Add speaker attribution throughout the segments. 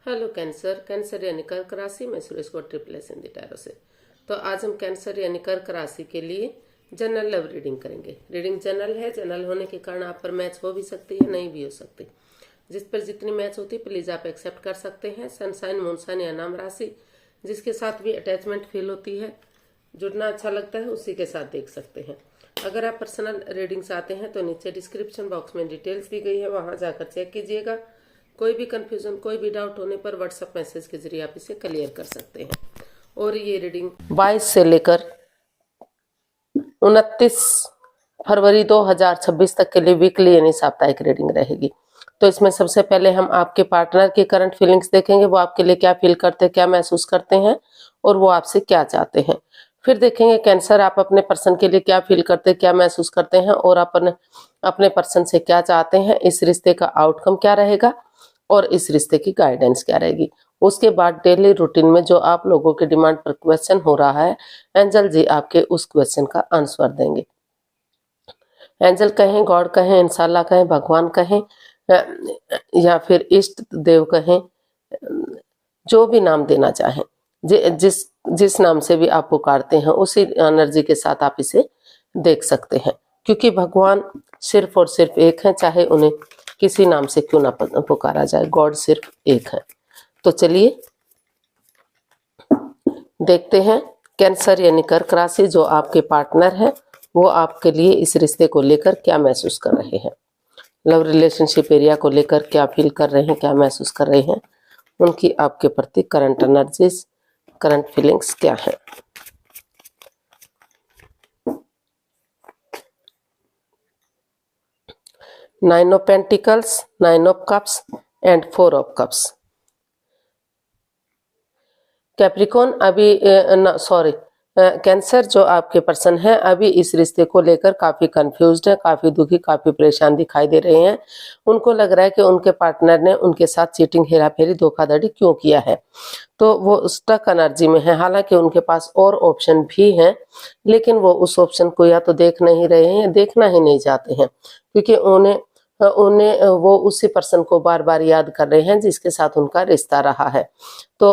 Speaker 1: Hello cancer. Cancer यानी कर्क राशि में सुरेश को ट्रिपल एस हिंदी टैरो से। तो आज हम कैंसर यानी कर्क राशि के लिए जनरल लव रीडिंग करेंगे। रीडिंग जनरल है, जनरल होने के कारण आप पर मैच हो भी सकती है, नहीं भी हो सकती। जिस पर जितनी मैच होती है प्लीज आप एक्सेप्ट कर सकते हैं। सनसाइन, मूनसाइन या नाम राशि जिसके साथ भी अटैचमेंट फील होती है, जुड़ना अच्छा लगता है, उसी के साथ देख सकते हैं। अगर आप पर्सनल रीडिंग चाहते हैं तो नीचे डिस्क्रिप्शन बॉक्स में डिटेल्स दी गई है, वहां जाकर चेक कीजिएगा। कोई भी कंफ्यूजन, कोई भी डाउट होने पर व्हाट्सएप मैसेज के जरिए आप इसे क्लियर कर सकते हैं। और ये रीडिंग 22 से लेकर 29 फरवरी 2026 तक के लिए वीकली यानी साप्ताहिक रीडिंग रहेगी। तो इसमें सबसे पहले हम आपके पार्टनर की करंट फीलिंग्स देखेंगे, वो आपके लिए क्या फील करते हैं, क्या महसूस करते हैं और वो आपसे क्या चाहते हैं। फिर देखेंगे कैंसर आप अपने पर्सन के लिए क्या फील करते हैं, क्या महसूस करते हैं और अपने पर्सन से क्या चाहते हैं, इस रिश्ते का आउटकम क्या रहेगा और इस रिश्ते की गाइडेंस क्या रहेगी। उसके बाद डेली रूटीन में जो आप लोगों के डिमांड पर क्वेश्चन हो रहा है, एंजल जी आपके उस क्वेश्चन का आंसर देंगे। एंजल कहें, गॉड कहें, इंशाल्लाह कहें, भगवान कहें या फिर इष्ट देव कहें, जो भी नाम देना चाहें, जिस जिस नाम से भी आप पुकारते हैं उसी एनर्जी के साथ आप इसे देख सकते हैं। क्योंकि भगवान सिर्फ और सिर्फ एक है, चाहे उन्हें किसी नाम से क्यों ना पुकारा जाए, गॉड सिर्फ एक है। तो चलिए देखते हैं कैंसर यानी कर्क राशि जो आपके पार्टनर है वो आपके लिए इस रिश्ते को लेकर क्या महसूस कर रहे हैं, लव रिलेशनशिप एरिया को लेकर क्या फील कर रहे हैं, क्या महसूस कर रहे हैं, उनकी आपके प्रति करंट एनर्जीज, करंट फीलिंग्स क्या है। Nine of pentacles, nine of cups and four of cups. Capricorn अभी कैंसर जो आपके पर्सन है अभी इस रिश्ते को लेकर काफी कंफ्यूज्ड है, काफी दुखी, काफी परेशान दिखाई दे रहे हैं। उनको लग रहा है कि उनके पार्टनर ने उनके साथ चीटिंग, हेरा फेरी, धोखाधड़ी क्यों किया है। तो वो स्टक एनर्जी में है। हालांकि उनके पास और ऑप्शन भी हैं, लेकिन वो उस ऑप्शन को या तो देख नहीं रहे हैं या देखना ही नहीं चाहते हैं, क्योंकि उन्हें वो उसी पर्सन को बार बार याद कर रहे हैं जिसके साथ उनका रिश्ता रहा है। तो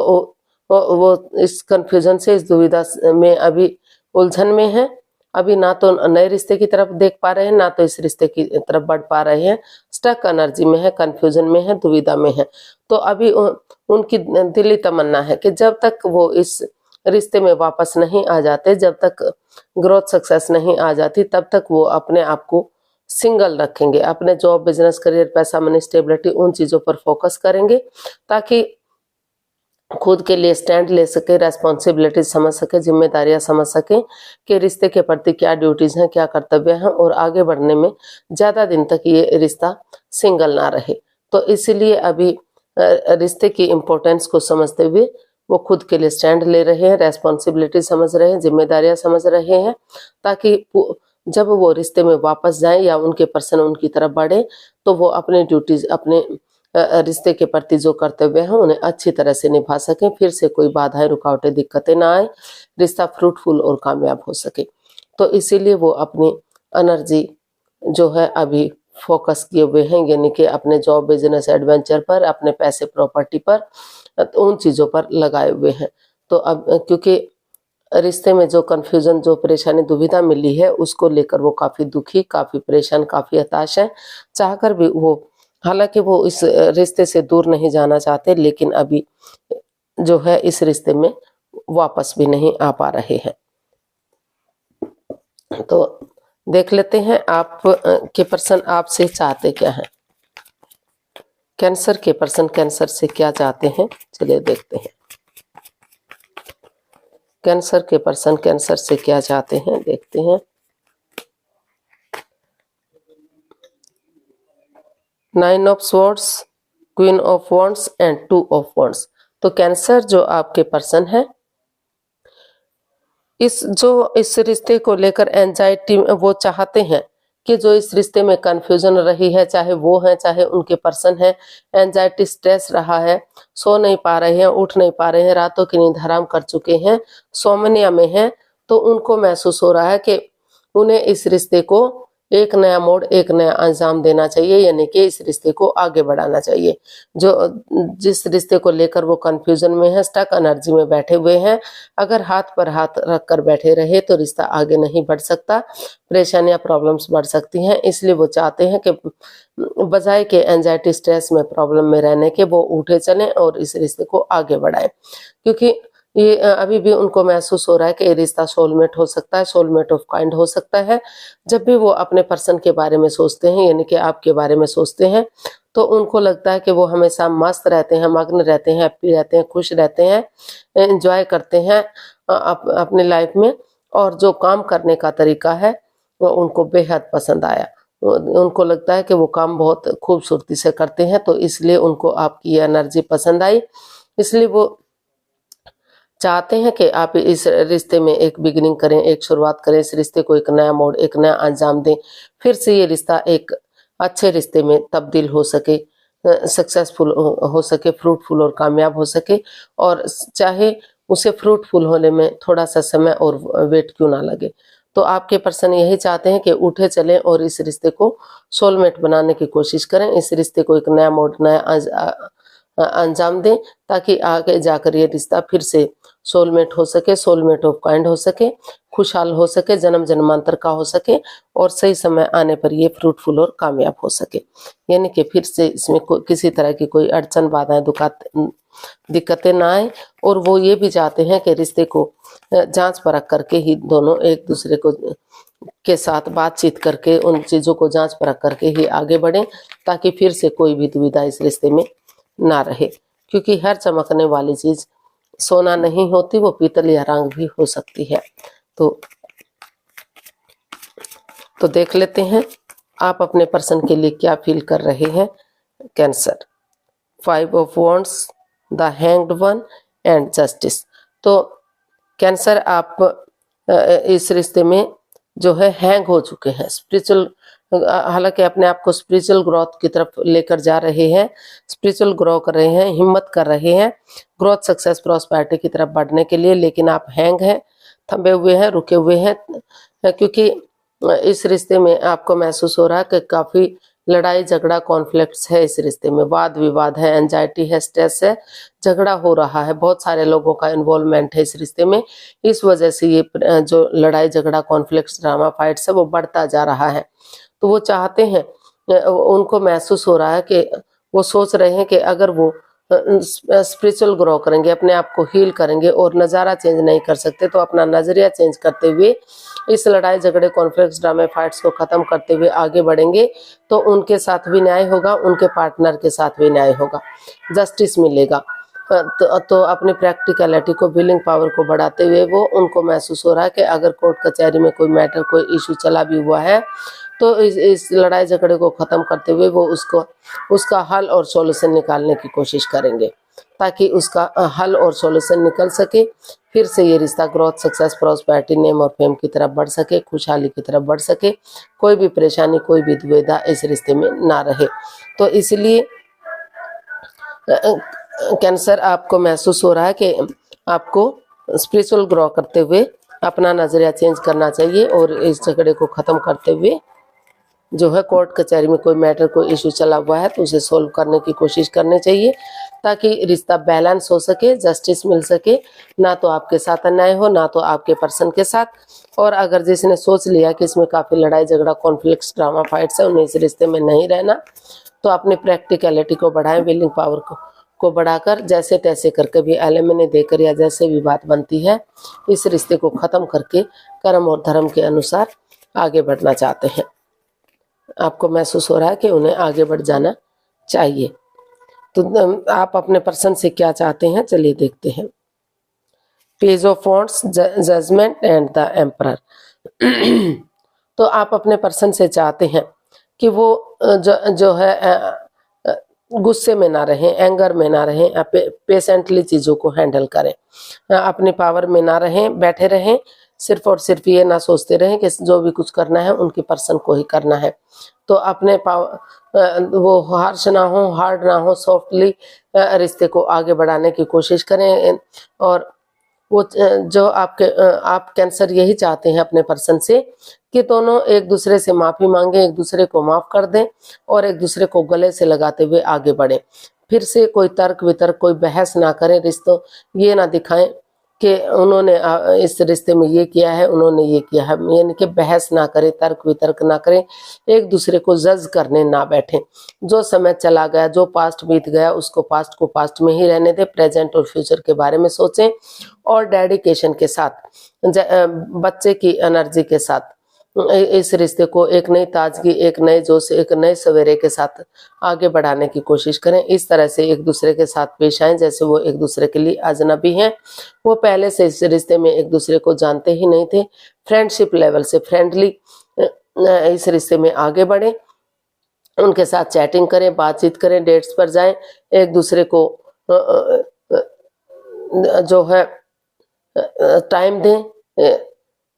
Speaker 1: वो इस कंफ्यूजन से, इस दुविधा में, अभी उलझन में है। अभी ना तो नए रिश्ते की तरफ देख पा रहे हैं, ना तो इस रिश्ते की तरफ बढ़ पा रहे हैं। स्टक एनर्जी में है, कंफ्यूजन में है, दुविधा में है। तो अभी उनकी दिली तमन्ना है कि जब तक वो इस रिश्ते में वापस नहीं आ जाते, जब तक ग्रोथ सक्सेस नहीं आ जाती, तब तक वो अपने आप को सिंगल रखेंगे। अपने जॉब, बिजनेस, करियर, पैसा, मनी, स्टेबिलिटी, उन चीजों पर फोकस करेंगे ताकि खुद के लिए स्टैंड ले सके, रेस्पॉन्सिबिलिटी समझ सके, जिम्मेदारियां समझ सके कि रिश्ते के प्रति क्या ड्यूटीज हैं, क्या कर्तव्य हैं और आगे बढ़ने में ज्यादा दिन तक ये रिश्ता सिंगल ना रहे। तो इसीलिए अभी रिश्ते की इम्पोर्टेंस को समझते हुए वो खुद के लिए स्टैंड ले रहे हैं, रेस्पॉन्सिबिलिटी समझ रहे हैं, जिम्मेदारियां समझ रहे हैं, ताकि जब वो रिश्ते में वापस जाए या उनके पर्सन उनकी तरफ बढ़े तो वो अपने ड्यूटीज, अपने रिश्ते के प्रति जो कर्तव्य है उन्हें अच्छी तरह से निभा सकें, फिर से कोई बाधाएं, रुकावटें, दिक्कतें ना आए, रिश्ता फ्रूटफुल और कामयाब हो सके। तो इसीलिए वो अपनी एनर्जी जो है अभी फोकस किए हुए हैं, यानी कि अपने जॉब, बिजनेस, एडवेंचर पर, अपने पैसे, प्रॉपर्टी पर, उन चीजों पर लगाए हुए हैं। तो अब क्योंकि रिश्ते में जो कंफ्यूजन, जो परेशानी, दुविधा मिली है उसको लेकर वो काफी दुखी, काफी परेशान, काफी हताश है। चाहकर भी वो, हालांकि वो इस रिश्ते से दूर नहीं जाना चाहते, लेकिन अभी जो है इस रिश्ते में वापस भी नहीं आ पा रहे हैं। तो देख लेते हैं आप के पर्सन आपसे चाहते क्या हैं। कैंसर के पर्सन कैंसर से क्या चाहते हैं, चलिए देखते हैं। कैंसर के पर्सन कैंसर से क्या चाहते हैं, देखते हैं। Nine of swords, queen of wands and two of wands. तो कैंसर जो आपके पर्सन है, इस रिश्ते को लेकर एंजाइटी, वो चाहते हैं कि जो इस रिश्ते में कंफ्यूजन रही है, चाहे वो है चाहे उनके पर्सन है, एंजाइटी, स्ट्रेस रहा है, सो नहीं पा रहे हैं, उठ नहीं पा रहे हैं, रातों की नींद हराम कर चुके हैं, सोमनिया में हैं। तो उनको महसूस हो रहा है कि उन्हें इस रिश्ते को एक नया मोड़, एक नया अंजाम देना चाहिए, यानी कि इस रिश्ते को आगे बढ़ाना चाहिए। जो जिस रिश्ते को लेकर वो कंफ्यूजन में है, स्टक एनर्जी में बैठे हुए हैं, अगर हाथ पर हाथ रख कर बैठे रहे तो रिश्ता आगे नहीं बढ़ सकता, परेशानियां प्रॉब्लम्स बढ़ सकती हैं। इसलिए वो चाहते हैं कि बजाय के एंजाइटी स्ट्रेस में प्रॉब्लम में रहने के वो उठे चलें और इस रिश्ते को आगे बढ़ाएं, क्योंकि ये अभी भी उनको महसूस हो रहा है कि ये रिश्ता सोलमेट हो सकता है, सोलमेट ऑफ काइंड हो सकता है। जब भी वो अपने पर्सन के बारे में सोचते हैं, यानी कि आपके बारे में सोचते हैं, तो उनको लगता है कि वो हमेशा मस्त रहते हैं, मग्न रहते हैं, हैप्पी रहते हैं, खुश रहते हैं, एंजॉय करते हैं अपनी लाइफ में, और जो काम करने का तरीका है वो उनको बेहद पसंद आया। उनको लगता है कि वो काम बहुत खूबसूरती से करते हैं, तो इसलिए उनको आपकी एनर्जी पसंद आई। इसलिए वो चाहते हैं कि आप इस रिश्ते में एक बिगिनिंग करें, एक शुरुआत करें, इस रिश्ते को एक नया मोड़, एक नया अंजाम दें, फिर से ये रिश्ता एक अच्छे रिश्ते में तब्दील हो सके, सक्सेसफुल हो सके, फ्रूटफुल और कामयाब हो सके, और चाहे उसे फ्रूटफुल होने में थोड़ा सा समय और वेट क्यों ना लगे। तो आपके पर्सन यही चाहते हैं कि उठे चलें और इस रिश्ते को सोलमेट बनाने की कोशिश करें, इस रिश्ते को एक नया मोड़, नया अंजाम दें, ताकि आगे जाकर ये रिश्ता फिर से सोलमेट हो सके, सोलमेट ऑफ काइंड हो सके, खुशहाल हो सके, जन्म जन्मांतर का हो सके, और सही समय आने पर ये फ्रूटफुल और कामयाब हो सके। यानी कि फिर से इसमें किसी तरह की कोई अड़चन, बाधाएं, दिक्कतें ना आए। और वो ये भी चाहते हैं कि रिश्ते को जांच परख करके ही दोनों एक दूसरे को के साथ बातचीत करके, उन चीज़ों को जांच परख करके ही आगे बढ़ें, ताकि फिर से कोई भी दुविधा इस रिश्ते में ना रहे। क्योंकि हर चमकने वाली चीज सोना नहीं होती, वो पीतल या रंग भी हो सकती है। तो देख लेते हैं आप अपने पर्सन के लिए क्या फील कर रहे हैं। Cancer, 5 of wands, the hanged one and justice. तो कैंसर, आप इस रिश्ते में जो है हैंग हो चुके हैं, स्पिरिचुअल, हालांकि अपने आप को स्पिरिचुअल ग्रोथ की तरफ लेकर जा रहे हैं, स्पिरिचुअल ग्रो कर रहे हैं, हिम्मत कर रहे हैं ग्रोथ, सक्सेस, प्रॉस्पेरिटी की तरफ बढ़ने के लिए, लेकिन आप हैंग हैं, थंबे हुए हैं, रुके हुए हैं, क्योंकि इस रिश्ते में आपको महसूस हो रहा है कि काफी लड़ाई झगड़ा, कॉन्फ्लिक्ट्स है इस रिश्ते में, वाद विवाद है, एंजाइटी है, स्ट्रेस है, झगड़ा हो रहा है, बहुत सारे लोगों का इन्वॉल्वमेंट है इस रिश्ते में। इस वजह से ये जो लड़ाई झगड़ा, कॉन्फ्लिक्ट्स, ड्रामा, फाइट्स है वो बढ़ता जा रहा है। तो वो चाहते हैं, उनको महसूस हो रहा है कि वो सोच रहे हैं कि अगर वो स्पिरिचुअल ग्रो करेंगे, अपने आप को हील करेंगे और नज़ारा चेंज नहीं कर सकते, तो अपना नजरिया चेंज करते हुए इस लड़ाई झगड़े, कॉन्फ्लिक्ट्स, ड्रामे, फाइट्स को खत्म करते हुए आगे बढ़ेंगे, तो उनके साथ भी न्याय होगा, उनके पार्टनर के साथ भी न्याय होगा, जस्टिस मिलेगा। तो अपनी प्रैक्टिकलिटी को, बिलिंग पावर को बढ़ाते हुए वो उनको महसूस हो रहा है कि अगर कोर्ट कचहरी में कोई मैटर, कोई इशू चला भी हुआ है, तो इस लड़ाई झगड़े को ख़त्म करते हुए वो उसका हल और सॉल्यूशन निकालने की कोशिश करेंगे, ताकि उसका हल और सॉल्यूशन निकल सके, फिर से ये रिश्ता ग्रोथ, सक्सेस, प्रॉस्पेरिटी, नेम और फेम की तरफ बढ़ सके, खुशहाली की तरफ बढ़ सके, कोई भी परेशानी, कोई भी दुविधा इस रिश्ते में ना रहे। तो इसलिए कैंसर, आपको महसूस हो रहा है कि आपको स्पिरिचुअल ग्रो करते हुए अपना नजरिया चेंज करना चाहिए, और इस झगड़े को ख़त्म करते हुए जो है कोर्ट कचहरी में कोई मैटर, कोई इशू चला हुआ है तो उसे सोल्व करने की कोशिश करनी चाहिए, ताकि रिश्ता बैलेंस हो सके, जस्टिस मिल सके, ना तो आपके साथ अन्याय हो, ना तो आपके पर्सन के साथ। और अगर जिसने सोच लिया कि इसमें काफ़ी लड़ाई झगड़ा, कॉन्फ्लिक्ट्स, ड्रामा, फाइट्स है, उन्हें इस रिश्ते में नहीं रहना, तो अपनी प्रैक्टिकलिटी को बढ़ाएं, विलिंग पावर को बढ़ाकर, जैसे तैसे करके भी एलिमनी देकर या जैसे भी बात बनती है, इस रिश्ते को ख़त्म करके कर्म और धर्म के अनुसार आगे बढ़ना चाहते हैं। आपको महसूस हो रहा है कि उन्हें आगे बढ़ जाना चाहिए। तो आप अपने पर्सन से क्या चाहते हैं, चलिए देखते हैं। Page of wands, judgement and the emperor. तो आप अपने पर्सन से चाहते हैं कि वो जो है गुस्से में ना रहें, एंगर में ना रहें, पेशेंटली चीज़ों को हैंडल करें, अपनी पावर में ना रहें, बैठे रहें, सिर्फ और सिर्फ ये ना सोचते रहें कि जो भी कुछ करना है उनके पर्सन को ही करना है। तो अपने वो हार्श ना हो, हार्ड ना हो, सॉफ्टली रिश्ते को आगे बढ़ाने की कोशिश करें, और वो जो आप कैंसर यही चाहते हैं अपने पर्सन से कि दोनों एक दूसरे से माफी मांगे, एक दूसरे को माफ कर दें और एक दूसरे को गले से लगाते हुए आगे बढ़े। फिर से कोई तर्क वितर्क, कोई बहस ना करें, रिश्तों ये ना दिखाएं कि उन्होंने इस रिश्ते में ये किया है, उन्होंने ये किया है, यानी कि बहस ना करें, तर्क वितर्क ना करें, एक दूसरे को जज करने ना बैठें। जो समय चला गया, जो पास्ट बीत गया, उसको पास्ट को पास्ट में ही रहने दें, प्रेजेंट और फ्यूचर के बारे में सोचें और डेडिकेशन के साथ, बच्चे की एनर्जी के साथ इस रिश्ते को एक नई ताजगी, एक नए जोश, एक नए सवेरे के साथ आगे बढ़ाने की कोशिश करें। इस तरह से एक दूसरे के साथ पेश आएं जैसे वो एक दूसरे के लिए अजनबी हैं। वो पहले से इस रिश्ते में एक दूसरे को जानते ही नहीं थे। फ्रेंडशिप लेवल से फ्रेंडली इस रिश्ते में आगे बढ़े, उनके साथ चैटिंग करें, बातचीत करें, डेट्स पर जाएं, एक दूसरे को जो है टाइम दें,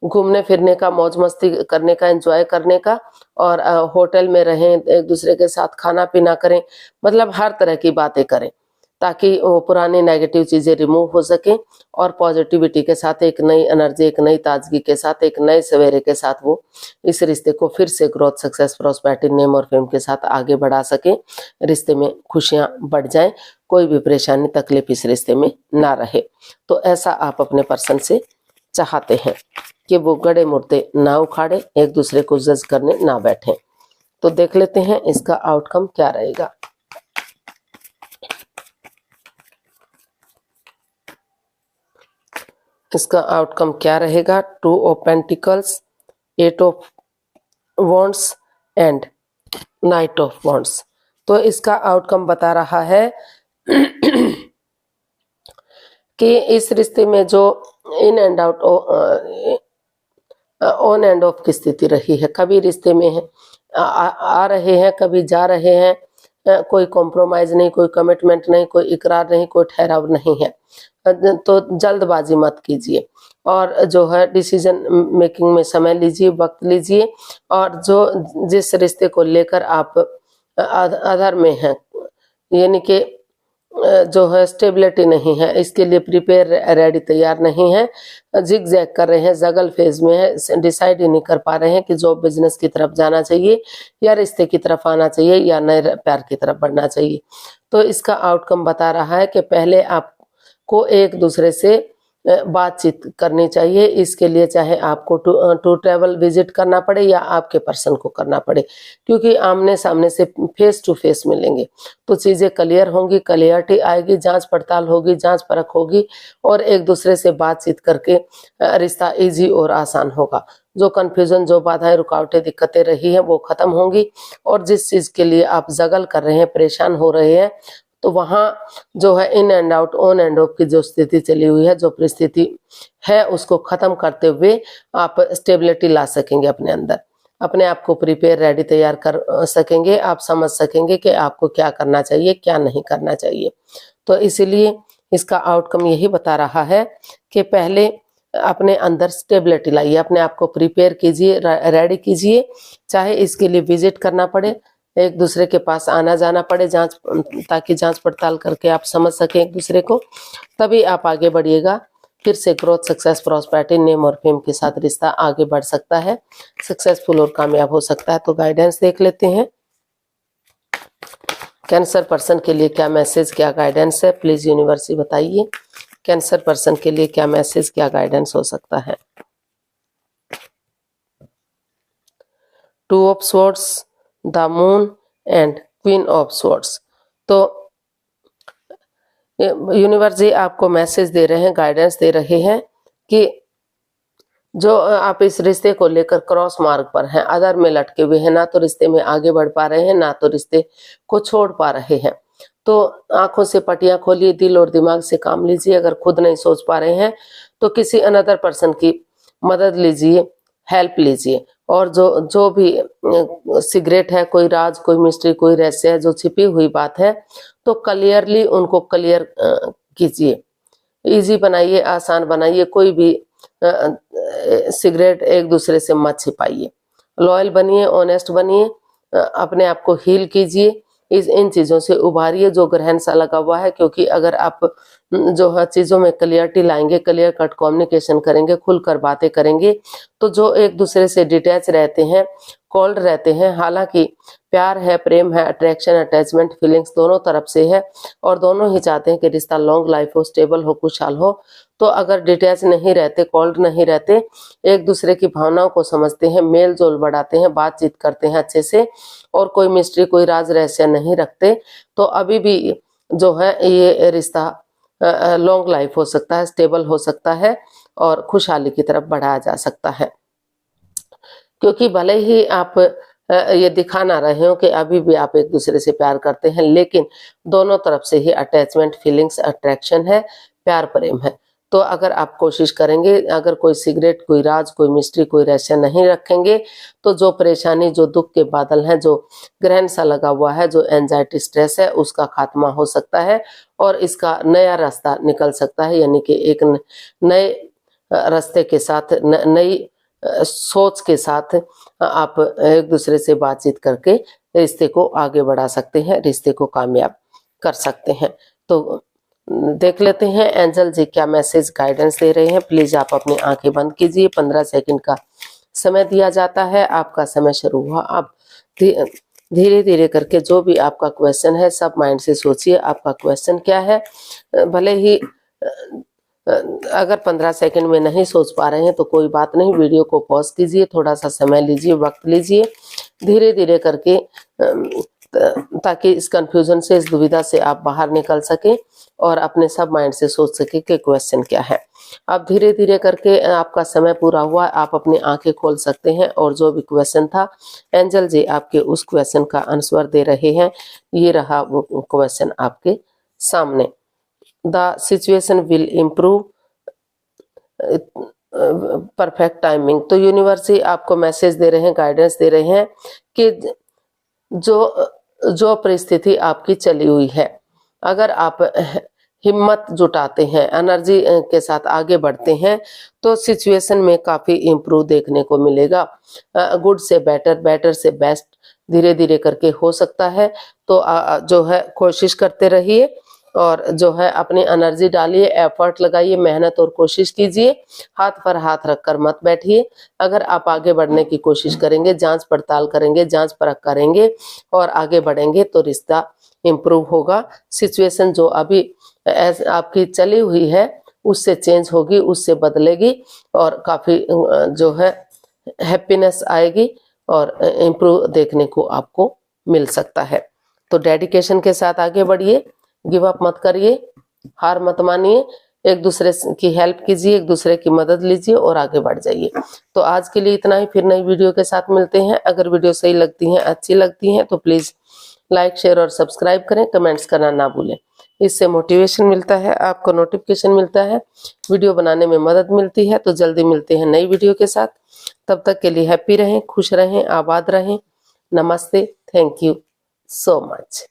Speaker 1: घूमने फिरने का, मौज मस्ती करने का, एंजॉय करने का, और होटल में रहें, एक दूसरे के साथ खाना पीना करें, मतलब हर तरह की बातें करें ताकि वो पुरानी नेगेटिव चीजें रिमूव हो सके और पॉजिटिविटी के साथ, एक नई एनर्जी, एक नई ताजगी के साथ, एक नए सवेरे के साथ वो इस रिश्ते को फिर से ग्रोथ, सक्सेस, प्रॉस्पेरिटी, नेम और फेम के साथ आगे बढ़ा सके, रिश्ते में खुशियां बढ़ जाएं, कोई भी परेशानी तकलीफ इस रिश्ते में ना रहे। तो ऐसा आप अपने पर्सन से चाहते हैं कि वो गड़े मुर्दे ना उखाड़े, एक दूसरे को जज करने ना बैठे। तो देख लेते हैं इसका आउटकम क्या रहेगा। इसका आउटकम क्या रहेगा? 2 of pentacles, 8 of wands and night of wands. तो इसका आउटकम बता रहा है कि इस रिश्ते में जो in and out, on end of की स्थिति रही है, कभी रिश्ते में है आ रहे हैं, कभी जा रहे हैं, कोई कॉम्प्रोमाइज नहीं, कोई कमिटमेंट नहीं, कोई इकरार नहीं, कोई ठहराव नहीं है। तो जल्दबाजी मत कीजिए और जो है डिसीजन मेकिंग में समय लीजिए, वक्त लीजिए, और जो जिस रिश्ते को लेकर आप आधार में हैं, यानी कि जो है स्टेबिलिटी नहीं है, इसके लिए प्रिपेयर, रेडी, तैयार नहीं है, जिग जैग कर रहे हैं, जगल फेज में है, डिसाइड ही नहीं कर पा रहे हैं कि जॉब बिजनेस की तरफ जाना चाहिए या रिश्ते की तरफ आना चाहिए या नए प्यार की तरफ बढ़ना चाहिए। तो इसका आउटकम बता रहा है कि पहले आपको एक दूसरे से बातचीत करनी चाहिए। इसके लिए चाहे आपको टू ट्रैवल विजिट करना पड़े या आपके पर्सन को करना पड़े, क्योंकि आमने सामने से फेस टू फेस मिलेंगे तो चीज़ें क्लियर होंगी, क्लियरिटी आएगी, जांच पड़ताल होगी, जांच परख होगी और एक दूसरे से बातचीत करके रिश्ता इजी और आसान होगा। जो कन्फ्यूजन, जो बाधाएं, रुकावटें, दिक्कतें रही हैं वो खत्म होंगी और जिस चीज़ के लिए आप जगल कर रहे हैं, परेशान हो रहे हैं, तो वहाँ जो है in and out, on end of की जो स्थिति चली हुई है, जो परिस्थिति है, उसको खत्म करते हुए आप स्टेबिलिटी ला सकेंगे अपने अंदर, अपने आप को प्रिपेयर, रेडी, तैयार कर सकेंगे। आप समझ सकेंगे कि आपको क्या करना चाहिए, क्या नहीं करना चाहिए। तो इसीलिए इसका आउटकम यही बता रहा है कि पहले अपने अंदर स्टेबिलिटी लाइए, अपने आप को प्रिपेयर कीजिए, रेडी कीजिए, चाहे इसके लिए विजिट करना पड़े, एक दूसरे के पास आना जाना पड़े, ताकि जांच पड़ताल करके आप समझ सकें एक दूसरे को, तभी आप आगे बढ़िएगा। फिर से ग्रोथ, सक्सेस, प्रॉस्पेरिटी, नेम और फेम के साथ रिश्ता आगे बढ़ सकता है, सक्सेसफुल और कामयाब हो सकता है। तो गाइडेंस देख लेते हैं। कैंसर पर्सन के लिए क्या मैसेज, क्या गाइडेंस है, प्लीज यूनिवर्स बताइए। कैंसर पर्सन के लिए क्या मैसेज, क्या गाइडेंस हो सकता है। 2 of swords, the moon and queen of swords. तो यूनिवर्स जी आपको मैसेज दे रहे हैं, गाइडेंस दे रहे हैं कि जो आप इस रिश्ते को लेकर क्रॉस मार्ग पर हैं, अधर में लटके हुए हैं, ना तो रिश्ते में आगे बढ़ पा रहे हैं, ना तो रिश्ते को छोड़ पा रहे हैं, तो आंखों से पटियां खोलिए, दिल और दिमाग से काम लीजिए। अगर खुद नहीं सोच पा रहे हैं तो किसी अनदर पर्सन की मदद लीजिए, हेल्प लीजिए, और जो भी सिगरेट है, कोई राज, कोई मिस्ट्री, कोई रहस्य है, जो छिपी हुई बात है, तो क्लियरली उनको क्लियर कीजिए, इजी बनाइए, आसान बनाइए। कोई भी सिगरेट एक दूसरे से मत छिपाइए, लॉयल बनिए, ऑनेस्ट बनिए, अपने आप को हील कीजिए इन चीजों से उभारिए जो ग्रहण सा लगा हुआ है, क्योंकि अगर आप जो है चीजों में क्लियरिटी लाएंगे, क्लियर कट कम्युनिकेशन करेंगे, खुलकर बातें करेंगे, तो जो एक दूसरे से डिटैच रहते हैं, कोल्ड रहते हैं, हालांकि प्यार है, प्रेम है, अट्रैक्शन, अटैचमेंट, फीलिंग्स दोनों तरफ से है और दोनों ही चाहते हैं कि रिश्ता लॉन्ग लाइफ हो, स्टेबल हो, खुशहाल हो। तो अगर डिटैच नहीं रहते, कोल्ड नहीं रहते, एक दूसरे की भावनाओं को समझते हैं, मेल जोल बढ़ाते हैं, बातचीत करते हैं अच्छे से और कोई मिस्ट्री, कोई राज रहस्य नहीं रखते, तो अभी भी जो है ये रिश्ता लॉन्ग लाइफ हो सकता है, स्टेबल हो सकता है और खुशहाली की तरफ बढ़ाया जा सकता है। क्योंकि भले ही आप ये दिखा ना रहे हो कि अभी भी आप एक दूसरे से प्यार करते हैं, लेकिन दोनों तरफ से ही अटैचमेंट, फीलिंग्स, अट्रैक्शन है, प्यार प्रेम है। तो अगर आप कोशिश करेंगे, अगर कोई सिगरेट, कोई राज, कोई मिस्ट्री, कोई रहस्य नहीं रखेंगे, तो जो परेशानी, जो दुख के बादल हैं, जो ग्रहण सा लगा हुआ है, जो एंजाइटी, स्ट्रेस है, उसका खात्मा हो सकता है और इसका नया रास्ता निकल सकता है, यानी कि एक नए रास्ते के साथ, नई सोच के साथ आप एक दूसरे से बातचीत करके रिश्ते को आगे बढ़ा सकते हैं, रिश्ते को कामयाब कर सकते हैं। तो देख लेते हैं एंजल जी क्या मैसेज गाइडेंस दे रहे हैं। प्लीज आप अपनी आंखें बंद कीजिए। 15 सेकंड का समय दिया जाता है। आपका समय शुरू हुआ। आप धीरे धीरे करके जो भी आपका क्वेश्चन है सब माइंड से सोचिए आपका क्वेश्चन क्या है। भले ही अगर 15 सेकंड में नहीं सोच पा रहे हैं तो कोई बात नहीं, वीडियो को पॉज कीजिए, थोड़ा सा समय लीजिए, वक्त लीजिए, धीरे धीरे करके, ताकि इस कंफ्यूजन से, इस दुविधा से आप बाहर निकल सके और अपने सब माइंड से सोच सके कि क्वेश्चन क्या है। अब धीरे धीरे करके आपका समय पूरा हुआ, आप अपनी आंखें खोल सकते हैं और जो भी क्वेश्चन था एंजल जी आपके उस क्वेश्चन का आंसर दे रहे हैं। ये रहा वो क्वेश्चन आपके सामने। The situation will improve, perfect timing. तो यूनिवर्स ही आपको मैसेज दे रहे हैं, गाइडेंस दे रहे हैं कि जो परिस्थिति आपकी चली हुई है, अगर आप हिम्मत जुटाते हैं, एनर्जी के साथ आगे बढ़ते हैं, तो सिचुएशन में काफी इम्प्रूव देखने को मिलेगा। गुड से बेटर, बेटर से बेस्ट धीरे धीरे करके हो सकता है। तो जो है कोशिश करते रहिए और जो है अपनी एनर्जी डालिए, एफर्ट लगाइए, मेहनत और कोशिश कीजिए। हाथ पर हाथ रखकर मत बैठिए। अगर आप आगे बढ़ने की कोशिश करेंगे, जांच पड़ताल करेंगे, जांच परख करेंगे और आगे बढ़ेंगे तो रिश्ता इम्प्रूव होगा। सिचुएशन जो अभी आपकी चली हुई है उससे चेंज होगी, उससे बदलेगी और काफी जो है हैप्पीनेस आएगी और इम्प्रूव देखने को आपको मिल सकता है। तो डेडिकेशन के साथ आगे बढ़िए, गिव अप मत करिए, हार मत मानिए, एक दूसरे की हेल्प कीजिए, एक दूसरे की मदद लीजिए और आगे बढ़ जाइए। तो आज के लिए इतना ही, फिर नई वीडियो के साथ मिलते हैं। अगर वीडियो सही लगती है, अच्छी लगती है तो प्लीज लाइक, शेयर और सब्सक्राइब करें, कमेंट्स करना ना भूलें। इससे मोटिवेशन मिलता है, आपको नोटिफिकेशन मिलता है, वीडियो बनाने में मदद मिलती है। तो जल्दी मिलते हैं नई वीडियो के साथ। तब तक के लिए हैप्पी रहें, खुश रहें, आबाद रहें। नमस्ते, थैंक यू सो मच।